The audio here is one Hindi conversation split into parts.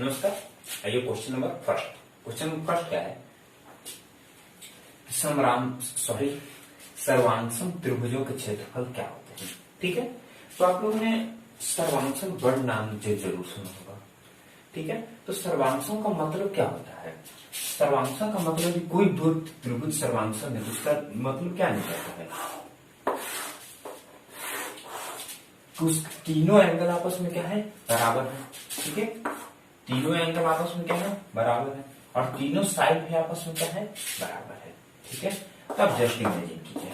नमस्कार। आइए question number first. Question number first क्या है? सर्वांशम त्रिभुजों के क्षेत्रफल क्या होते हैं? ठीक है, तो आप लोगों ने सर्वांशम वर्ड नाम जरूर सुना होगा। ठीक है, तो सर्वांशम का मतलब क्या होता है? सर्वांशम का मतलब कि कोई दो त्रिभुज सर्वांशम है, उसका मतलब क्या निकलता है? उस तीनों एंगल आपस में क्या है? बराबर है। ठीक है, तीनों एंगल आपस में क्या है? बराबर है। और तीनों साइड भी आपस में क्या है? बराबर है। ठीक है, तो आप जस्ट इमेजिन कीजिए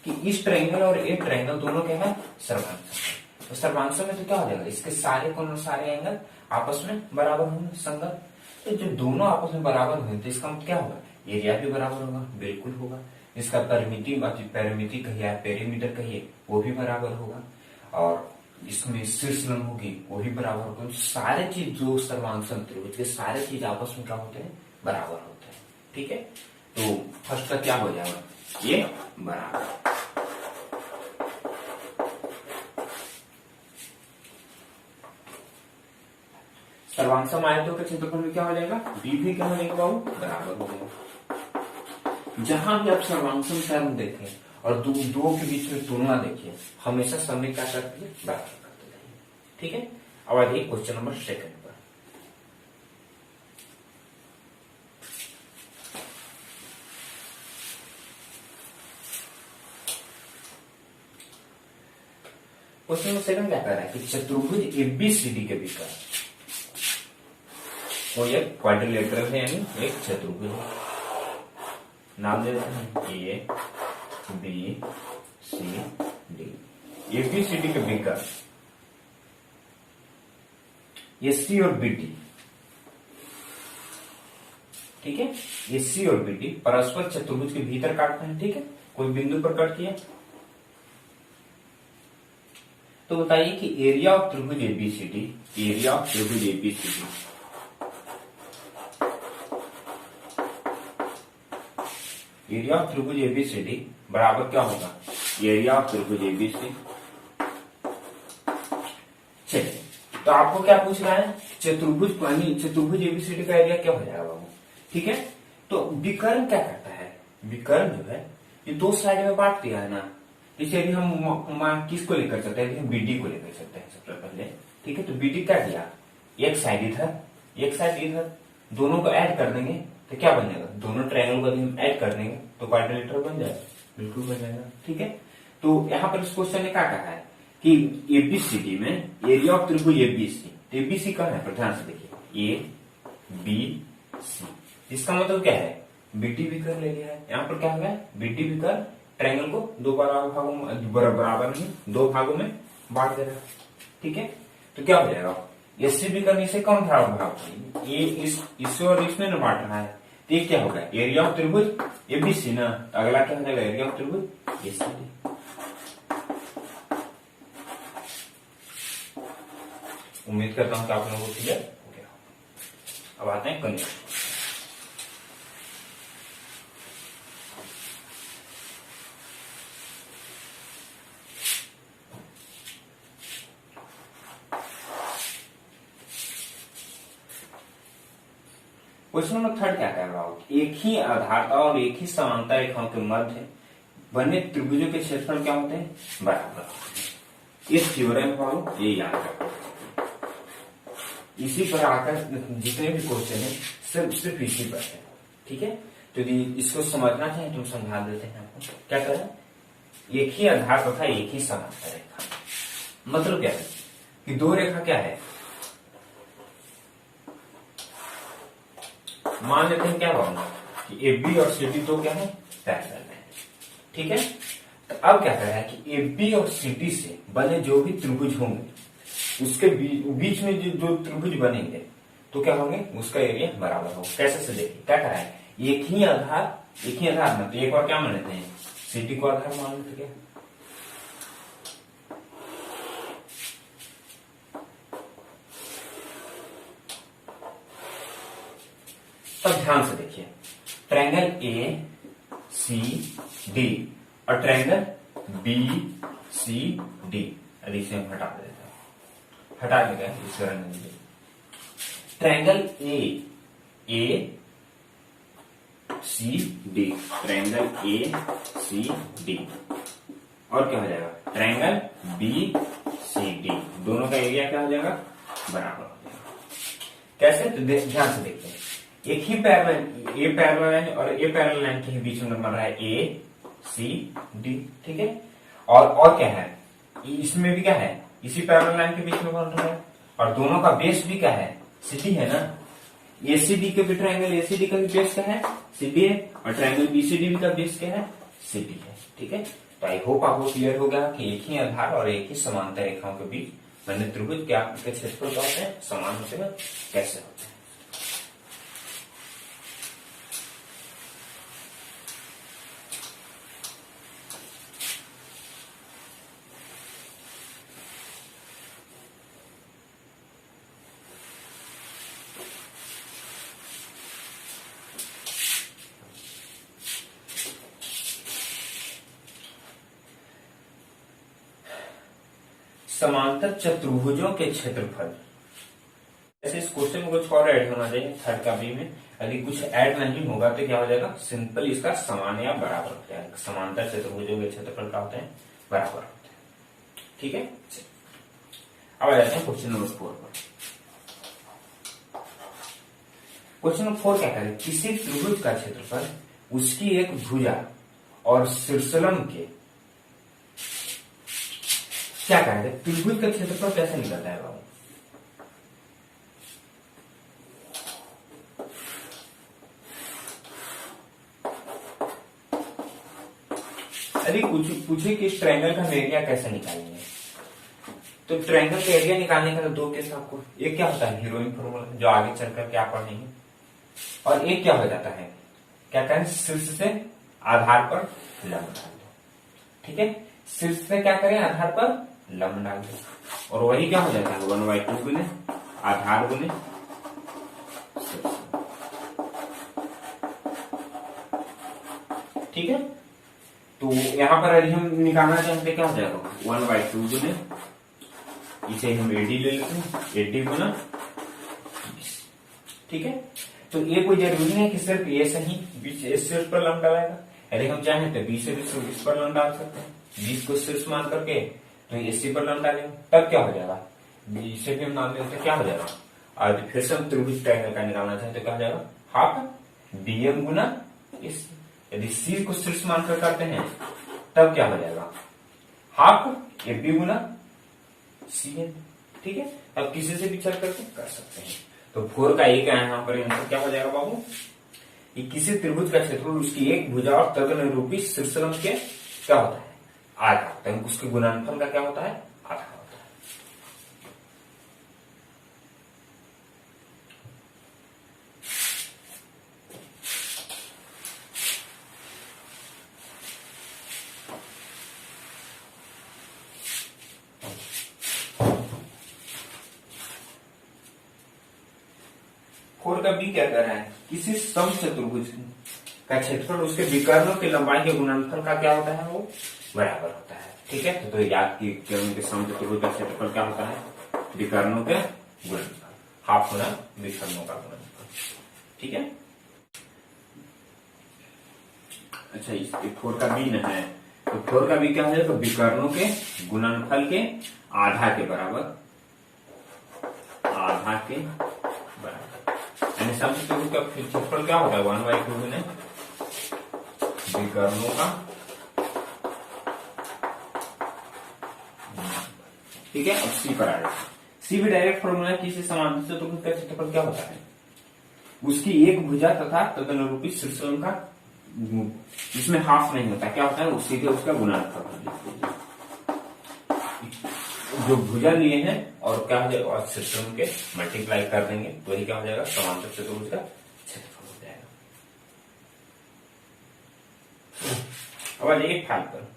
कि इस ट्रायंगल और ये ट्रायंगल दोनों क्या है? सर्वांशम है। तो सर्वांशम में तो क्या हो जाएगा? इसके सारे कोण और सारे एंगल आपस में बराबर होंगे, संगत। तो जब दोनों आपस में बराबर हुए तो इसका मतलब क्या होगा? एरिया भी बराबर होगा, बिल्कुल होगा। इसका पैरामीटर कहिए, पेरीमीटर कहिए, वो भी बराबर होगा। और इसमें शीर्ष लंब होगी, वो भी बराबर होगा। तो सारे चीज जो सर्वांशम त्रिभुज के सारे चीज आपस में क्या होते हैं? बराबर होते हैं। ठीक है, तो फर्स्ट का क्या हो जाएगा? ये बराबर। सर्वांशम आयतों के क्षेत्रफल में क्या हो जाएगा? बी भी क्या हो जाएगा बाबू? बराबर हो जाएगा। जहां भी आप सर्वांशम टर्म देखें और दो के बीच में तुलना देखिए, हमेशा समय क्या करती है? बराबर करते जाइए। ठीक है, अब आइए क्वेश्चन नंबर सेकंड पर। क्वेश्चन नंबर सेकंड क्या कर रहा है कि चतुर्भुज एबीसीडी के विकर्ण, वो एक क्वाड्रिलेटरल है, यानी एक चतुर्भुज है। नाम दे देते हैं A B C D. ABCD के विकर्ण एसी और बीडी, ठीक है, एसी और बीडी परस्पर चतुर्भुज के भीतर काटते हैं। ठीक है, कोई बिंदु पर कट किया तो बताइए कि एरिया ऑफ त्रिभुज एबीसीडी, एरिया ऑफ त्रिभुज एबीसीडी एरिया ऑफ त्रिभुज एबीसीडी बराबर क्या होगा? एरिया ऑफ त्रिभुज एबीसी। चलिए, तो आपको क्या पूछ रहा है? चतुर्भुज एबीसीडी का एरिया क्या हो जाएगा बाबू? ठीक है, तो विकर्ण क्या करता है? विकर्ण जो है ये दो साइड में बांट दिया है ना। इसे भी हम किसको लेकर चलते हैं? बीडी को लेकर चलते हैं सबसे पहले। ठीक है, तो बीडी क्या दिया? एक साइड इधर, एक साइड इधर, दोनों को ऐड कर देंगे तो क्या बनेगा? दोनों ट्रायंगल को हम ऐड कर देंगे तो क्वाड्रिलेटरल बन जाएगा, बिल्कुल बन जाएगा। ठीक है, तो यहाँ पर इस क्वेश्चन ने क्या कहा है कि एबीसीडी में एरिया ऑफ त्रिभुज एबीसी, एबीसी कहाँ है? ध्यान से देखिए, ए बी सी, इसका मतलब क्या है? बीडी विकर्ण ले लिया है। यहाँ पर क्या है? बीडी विकर्ण ट्रायंगल को दो भागों में, बराबर नहीं, दो भागों में बांट दे रहा है। ठीक है, तो क्या हो जाएगा? एससी विकर्ण इसे कौन भाग, ये इससे और इसमें न बांट रहा है, तो ये क्या होगा? एरिया ऑफ त्रिभुज एबीसी ना। अगला क्या हो जाएगा? एरिया ऑफ त्रिभुज एसीडी। उम्मीद करता हूं कि आप लोगों को क्लियर हो गया। अब आते हैं कंडीशन। क्वेश्चन नंबर थर्ड क्या कह रहा हूं? एक ही आधारता और एक ही समांतर रेखाओं के मध्य बने त्रिभुजों के क्षेत्रफल क्या होते हैं? बराबर। इस थ्योरम को ये याद रखो। इसी पर आकर जितने भी क्वेश्चन है सब सिर्फ इसी पर है। ठीक है, तो यदि इसको समझना चाहिए तो समझा देते हैं आपको। क्या करें? एक ही आधार तथा एक ही समांतर रेखा, मतलब क्या है कि दो रेखा क्या है? मान लेते हैं क्या होगा कि AB और CD दो क्या है? पैरेलल है। ठीक है, तो अब क्या कर रहा है कि AB और CD से बने जो भी त्रिभुज होंगे उसके बीच में जो त्रिभुज बनेंगे तो क्या होंगे? उसका एरिया बराबर होगा। कैसे से देखिए, क्या कर रहा है? एक ही आधार मतलब एक और क्या मान लेते हैं? CD को आधार मान लेते क्या? तब ध्यान से देखिए, ट्रायंगल ए सी डी और ट्रायंगल बी सी डी, इसे हम हटा देते हैं। हटा देगा इसका रंग। Triangle A C D, triangle A C D, और क्या हो जाएगा ट्रायंगल बी सी डी, दोनों का एरिया क्या हो जाएगा बराबर हो जाएगा। कैसे, तो ध्यान से देखते हैं। एक ही पैरेलल, ए पैरेलल लाइन और ए पैरेलल लाइन के बीच में बन रहा है ए सी डी, ठीक है। और क्या है, इसमें भी क्या है, इसी पैरेलल लाइन के बीच में बन रहा है, और दोनों का बेस भी क्या है सी है ना। एसीडी के भी, ट्रायंगल एसीडी का भी बेस क्या है सीडी है, और ट्रायंगल बीसीडी का बेस क्या है सीडी है, ठीक है। तो आई होप आपको क्लियर हो गया कि एक ही आधार और एक ही समांतर रेखाओं के बीच बने त्रिभुज के क्षेत्रफल क्या होते हैं, समान होते हैं, कैसे होते हैं। समांतर चतुर्भुजों के क्षेत्रफल, ऐसे इस क्वेश्चन में कुछ और ऐड होना चाहिए थर्ड का बी में। यदि कुछ ऐड नहीं होगा तो क्या हो जाएगा, सिंपल इसका समान या बराबर हो जाएगा। समांतर चतुर्भुजों के क्षेत्रफल क्या होते हैं, बराबर होते हैं, ठीक है। अब आ जाते हैं क्वेश्चन नंबर 4 पर। क्वेश्चन नंबर 4 क्या करें, किसी त्रिभुज का क्षेत्रफल उसकी एक भुजा और शीर्षलंब के, क्या करेंगे, त्रिभुज का क्षेत्रफल कैसे निकलता है बाबू। यदि पूछे कि ट्रायंगल का एरिया कैसे निकालेंगे, तो ट्रायंगल का एरिया निकालने का तो दो केस आपको, एक क्या होता है हीरोइन फॉर्मूला जो आगे चलकर क्या पढ़ेंगे, और एक क्या हो जाता है, क्या करें शीर्ष से आधार पर लंब डाल दो, ठीक है। शीर्ष से क्या करें, आधार पर लंब डाल दो, और वही क्या हो जाता है 1/2 गुने आधार गुने शीर्ष, ठीक है। तो यहां पर यदि हम निकालना चाहते क्या हो जाएगा 1/2 गुने, इसे हम एडी ले लेते हैं, एडी गुना, ठीक है। तो ये कोई जरूरी नहीं कि सिर्फ ए से ही 20 शीर्ष पर लंब डालेगा, यदि हम चाहें तो 20 से भी इस पर लंब डाल सकते हैं, 20 को शीर्ष मान करके तो 80 पर लंब डालेंगे, तब क्या हो जाएगा, 20 से भी हम नाम देते क्या हो जाएगा। और फिर से हम त्रिभुज ट्रायंगल का निकालना चाहें तो क्या हो जाएगा, हाफ बीएम गुना इस, यदि सी को शीर्ष मानकर करते हैं तब क्या हो जाएगा, हाफ ए बी गुना सी एन, ठीक है। अब किसी से भी चल करके कर सकते हैं। तो 4 का एक यहाँ पर आंसर क्या हो जाएगा बाबू, कि किसी त्रिभुज का क्षेत्रफल उसकी एक भुजा और तदनुरूपी शीर्षलंब के क्या होता है आधा, तो उसके गुणनफल का क्या होता है आधा होता है। फोर का बी क्या कर रहा है, किसी समचतुर्भुज का क्षेत्रफल उसके विकर्णों की लंबाई के गुणनफल का क्या होता है, वो बराबर होता है, ठीक है। तो याद की समचतुर्भुज का क्षेत्रफल क्या होता है, विकर्णों के गुणनफल, हाफ गुना विकर्णों का गुणनफल, ठीक है। अच्छा इस 4 का बी न है, तो 4 का बी क्या है, तो विकर्णों के गुणनफल के आधा के बराबर, आधा के बराबर, यानी समचतुर्भुज का क्षेत्रफल क्या होता है 1/2 गुने विकर्णों का, ठीक है। अब सी पर आएगा, सी भी डायरेक्ट फॉर्मूला है, किसी समांतर चतुर्भुज का क्षेत्रफल क्या होता है, उसकी एक भुजा तथा तदनुरूपी शीर्षलंब का, जिसमें हाफ नहीं होता, क्या होता है सीधे उसका गुणनफल, जो भुजा लिए हैं और क्या हो जाएगा, और शीर्षलंब के मल्टीप्लाई कर देंगे तो वही क्या हो जाएगा समांतर चतुर्भुज का क्षेत्रफल हो जाएगा। अब आ जाइए 5 पर।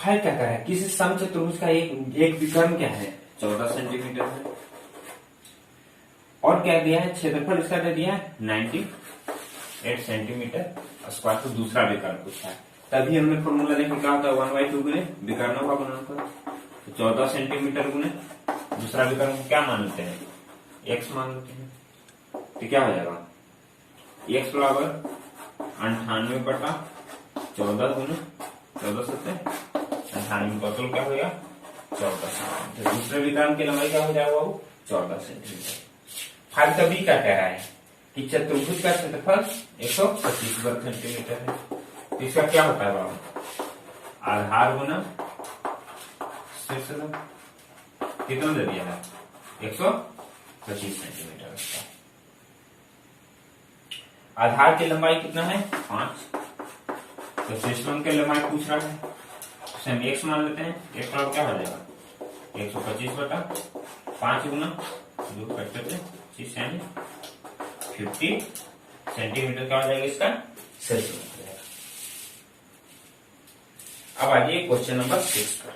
फाइव क्या कर रहा है, किसी समचतुर्भुज का एक विकर्ण क्या है 14 सेंटीमीटर है, और क्या दिया है क्षेत्रफल इसका दे दिया है 98 सेंटीमीटर स्क्वायर। तो दूसरा विकर्ण पूछा है, तभी हमने फॉर्मूला देखा क्या होता है 1/2 गुने विकर्णों का गुणनफल। तो 14 सेंटीमीटर गुने दूसरा विकर्ण को क्या मान लेते हैं x मान लेते हैं। तो क्या हो जाएगा x बराबर 98/14 गुने 14 सत्ते 98, टोटल क्या हो गया 14 सेंटीमीटर। दूसरे विकर्ण की लंबाई क्या हो जाएगा वो 14 सेंटीमीटर। फाइव का बी क्या कह रहा है कि चतुर्भुज का क्षेत्रफल 125 वर्ग सेंटीमीटर है। तो इसका क्या होता है बाबू, आधार गुना शीर्षक कितना दे दिया है 125 सेंटीमीटर। आधार की लंबाई कितना है 5, तो शीर्षक की लंबाई पूछ रहा है, तो हम x मान लेते हैं। x बराबर क्या हो जाएगा 125/5 गुना 2 फैक्टर से 50 सेंटीमीटर का हो जाएगा इसका शीर्षक। अब आइए क्वेश्चन नंबर 6 पर।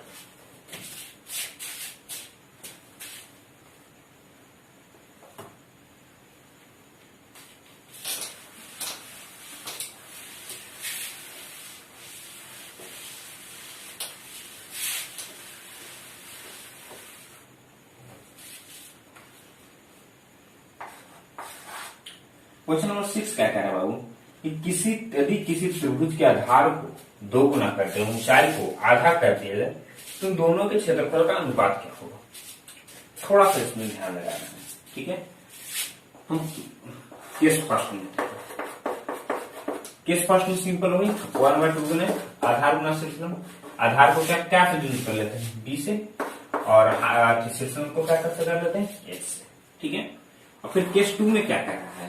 क्वेश्चन नंबर 6 क्या कह रहा है बाबू कि यदि किसी त्रिभुज के आधार को 2 गुना करते हैं, ऊंचाई को आधा कर दिया जाए, तो दोनों के क्षेत्रफल का अनुपात क्या होगा। थोड़ा सा इसमें ध्यान लगाना है, ठीक है। हम केस फर्स्ट में सिंपल हुई 1/2 गुने आधार गुना शीर्षक। आधार को क्या से यूज कर लेते हैं b से, और शीर्षक को क्या कर लेते हैं h से, ठीक है। और फिर केस 2 में क्या कह रहा है,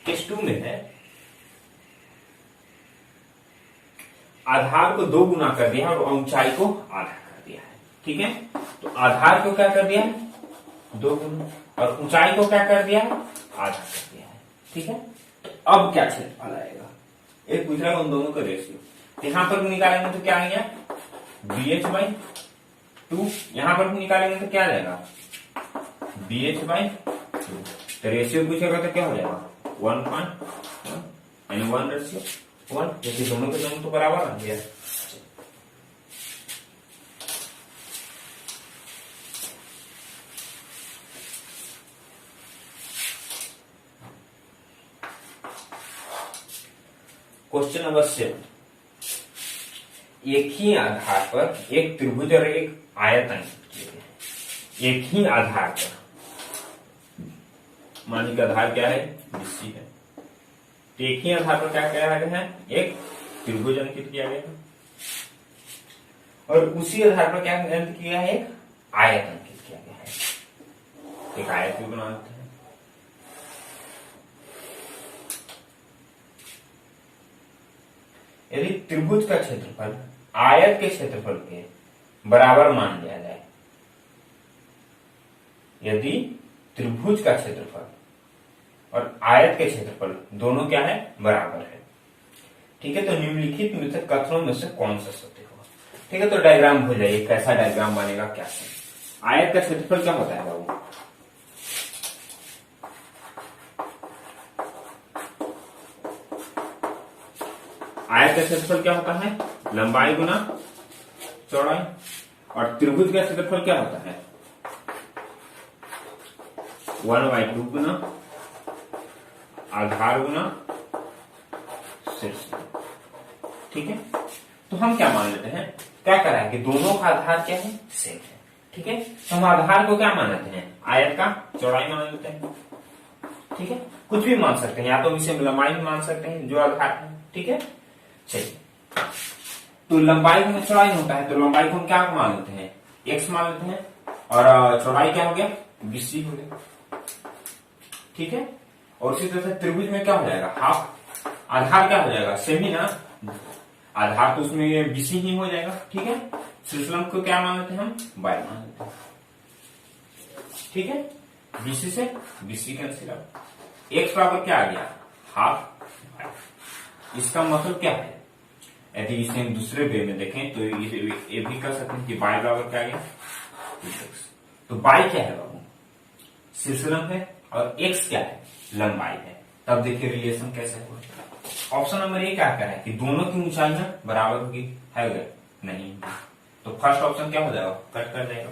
केस 2 में है आधार को 2 गुना कर दिया और ऊंचाई को आधा कर दिया है, ठीक है। तो आधार को क्या कर दिया 2 गुना और ऊंचाई को क्या कर दिया आधा कर दिया है, ठीक है। तो अब क्या क्षेत्रफल आएगा, एक पूछ रहा है उन दोनों का रेशियो। यहां पर भी निकालेंगे तो क्या आएगा BH/2, यहां पर भी निकालेंगे तो क्या आ जाएगा BH/2। तो रेशियो पूछेगा तो क्या हो जाएगा 1.1 यानी 1:1, जैसे दोनों के दोनों तो बराबर आ गया। क्वेश्चन नंबर 7, एक ही आधार पर एक त्रिभुज और एक आयतन एक ही आधार पर, मान लीजिए आधार क्या है BC है, तो एक ही आधार पर क्या किया गया है एक त्रिभुज अंकित किया गया है, और उसी आधार पर क्या अंकित किया है एक आयत अंकित किया गया है। एक आयत भी बना देते हैं। यदि त्रिभुज का क्षेत्रफल आयत के क्षेत्रफल के बराबर मान लिया जाए, यदि त्रिभुज का क्षेत्रफल और आयत के क्षेत्रफल दोनों क्या है बराबर है, ठीक है, तो निम्नलिखित में से कथनों में से कौन सा सत्य होगा। ठीक है, तो डायग्राम हो जाइए, कैसा डायग्राम बनेगा क्या से। आयत का क्षेत्रफल क्या होता है बाबू, आयत का क्षेत्रफल क्या होता है लंबाई गुना चौड़ाई, और त्रिभुज का क्षेत्रफल क्या होता है 1/2 गुना आधार गुना शीर्ष। ठीक है, तो हम क्या मान लेते हैं, क्या करा है कि दोनों का आधार क्या है सेम है। ठीक है, तो हम आधार को क्या मान लेते हैं आयत का चौड़ाई मान लेते हैं। ठीक है, कुछ भी मान सकते हैं, या तो इसे लंबाई भी मान सकते हैं जो आधार है। ठीक है, चलिए, तो लंबाई में चौड़ाई होता है, तो लंबाई को हम क्या मान लेते हैं x मान लेते हैं, और चौड़ाई क्या हो गया BC हो गया। ठीक है, और उसी तरह से त्रिभुज में क्या हो जाएगा हाफ, आधार क्या हो जाएगा सेम ही ना, आधार तो उसमें BC ही हो जाएगा। ठीक है, शीर्षलंब को क्या मान लेते हैं हम y मान लेते हैं। ठीक है, BC से BC कैंसिल आउट, x बराबर क्या आ गया हाफ। इसका मतलब क्या है यदि इसे हम दूसरे वे में देखें तो ये भी कर सकते हैं कि y बराबर क्या आ गया 2x। तो y क्या है बाबू, शीर्षलंब है, और x क्या है, लंबाई है। तब देखिए रिलेशन कैसे होगा। ऑप्शन नंबर ए क्या कह रहा है कि दोनों की ऊंचाइयां बराबर होगी, है नहीं, तो फर्स्ट ऑप्शन क्या हो जाएगा, कट कर जाएगा।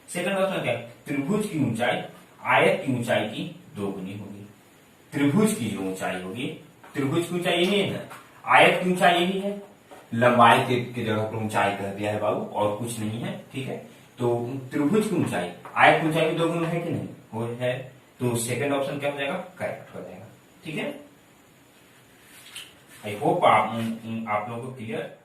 सेकंड ऑप्शन क्या है, त्रिभुज की ऊंचाई आयत की ऊंचाई की 2 गुनी होगी। त्रिभुज की जो ऊंचाई होगी, त्रिभुज की ऊंचाई यही है ना, आयत की ऊंचाई यही है, लंबाई के जगह पर ऊंचाई कह दिया है बाबू, और कुछ नहीं है, ठीक है। तो त्रिभुज की ऊंचाई आयत की ऊंचाई की 2 गुनी है कि नहीं, वो है, तो सेकंड ऑप्शन क्या हो जाएगा, करेक्ट हो जाएगा, ठीक है। आई होप आप लोगों को क्लियर